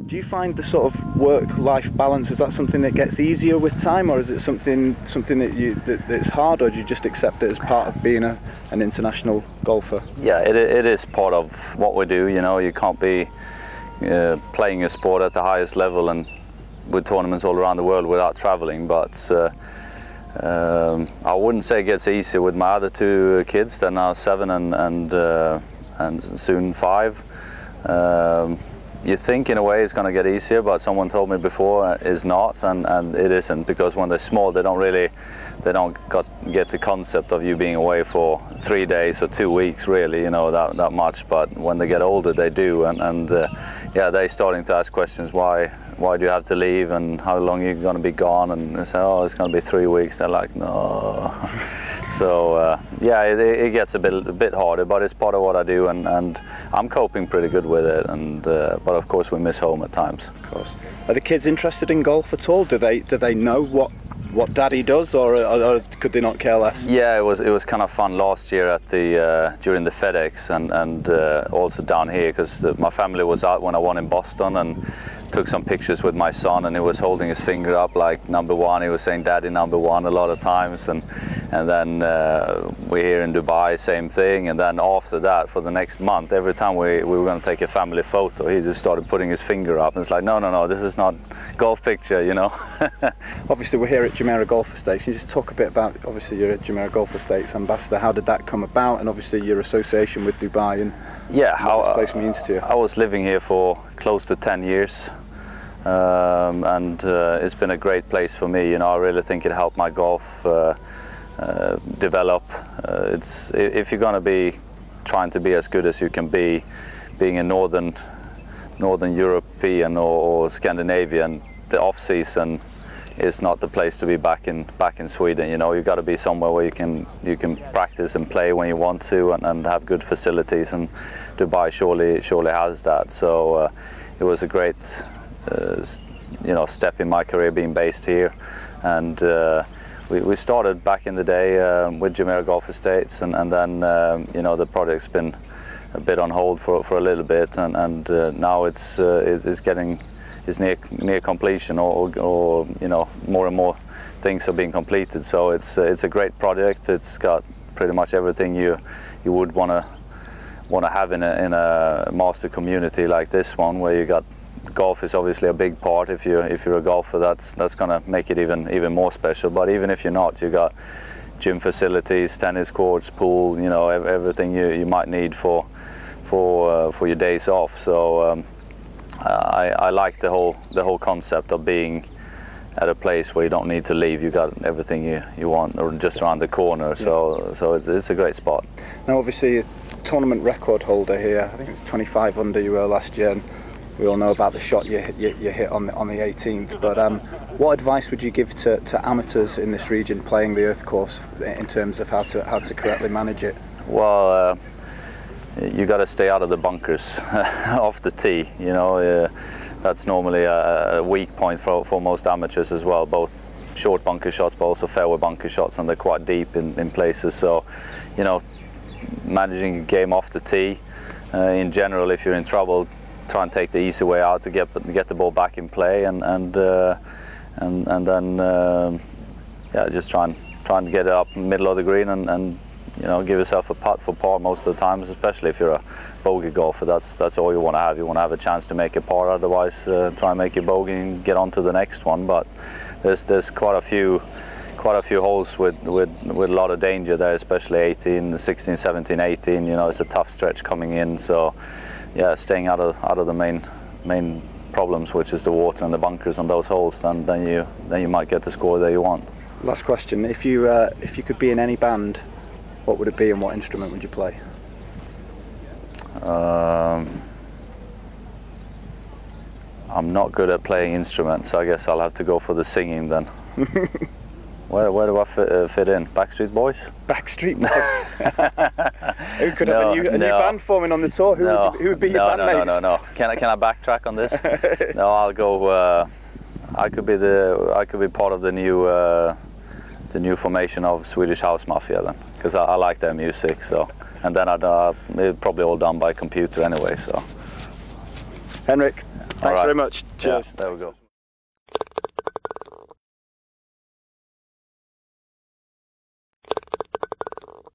Do you find the sort of work-life balance, is that something that gets easier with time, or is it something that's hard, or do you just accept it as part of being an international golfer? Yeah, it is part of what we do. You know, you can't be playing a sport at the highest level and with tournaments all around the world without traveling. But I wouldn't say it gets easier with my other two kids. They're now 7 and soon 5. You think in a way it's going to get easier, but someone told me before it's not, and it isn't, because when they're small they don't get the concept of you being away for 3 days or 2 weeks really, you know, that much. But when they get older they do, and yeah, they're starting to ask questions, why do you have to leave and how long are you going to be gone, and they say, oh, it's going to be 3 weeks. They're like, no. So yeah, it gets a bit harder, but it's part of what I do, and I'm coping pretty good with it. And but of course we miss home at times. Of course. Are the kids interested in golf at all? Do they know what Daddy does, or could they not care less? Yeah, it was kind of fun last year at the during the FedEx and also down here, because my family was out when I won in Boston and took some pictures with my son, and he was holding his finger up like #1. He was saying "Daddy #1" a lot of times, and then we're here in Dubai, same thing. And then after that, for the next month, every time we were going to take a family photo, he just started putting his finger up, and it's like, no, this is not golf picture, you know. Obviously we're here at Jumeirah Golf Estates. Can you just talk a bit about, obviously you're a Jumeirah Golf Estates ambassador, how did that come about, and obviously your association with Dubai, and yeah, what this place means to you? I was living here for close to 10 years. And it's been a great place for me. You know, I really think it helped my golf develop. If you're going to be trying to be as good as you can be, being a northern European or Scandinavian, the off season is not the place to be back in Sweden. You know, you got to be somewhere where you can practice and play when you want to, and have good facilities. And Dubai surely has that. So it was a great you know, step in my career being based here. And we started back in the day with Jumeirah Golf Estates, and then you know, the project's been a bit on hold for a little bit, and now it's near completion, or you know, more and more things are being completed. So it's a great project. It's got pretty much everything you would want to have in a master community like this one, where you got golf is obviously a big part. If you're a golfer, that's gonna make it even more special. But even if you're not, you got gym facilities, tennis courts, pool, you know, everything you might need for your days off. So I like the whole concept of being at a place where you don't need to leave. You got everything you want, or just around the corner. So it's a great spot. Now, obviously, a tournament record holder here. I think it was 25 under you were last year. And we all know about the shot you hit on the 18th, but what advice would you give to amateurs in this region playing the earth course in terms of how to correctly manage it? Well, you got to stay out of the bunkers off the tee. You know, that's normally a weak point for most amateurs as well. Both short bunker shots, but also fairway bunker shots, and they're quite deep in places. So, you know, managing a game off the tee. In general, if you're in trouble, try and take the easy way out to get the ball back in play, and then yeah, just try and get it up in the middle of the green, and you know, give yourself a putt for par most of the times, especially if you're a bogey golfer. That's all you want to have. You want to have a chance to make a par. Otherwise, try and make your bogey and get on to the next one. But there's quite a few holes with a lot of danger there, especially 18, 16, 17, 18. You know, it's a tough stretch coming in. So yeah, staying out of the main problems, which is the water and the bunkers on those holes, then you might get the score that you want. Last question: if you could be in any band, what would it be, and what instrument would you play? I'm not good at playing instruments, so I guess I'll have to go for the singing then. Where do I fit in? Backstreet Boys? Backstreet Boys. Who could have a new band forming on the tour? Who would be your bandmates? No. Can I backtrack on this? No, I'll go. I could be part of the new formation of Swedish House Mafia then, because I like their music. So, and then it's probably all done by computer anyway. So, Henrik, Thanks very much. Cheers. Yeah, there we go.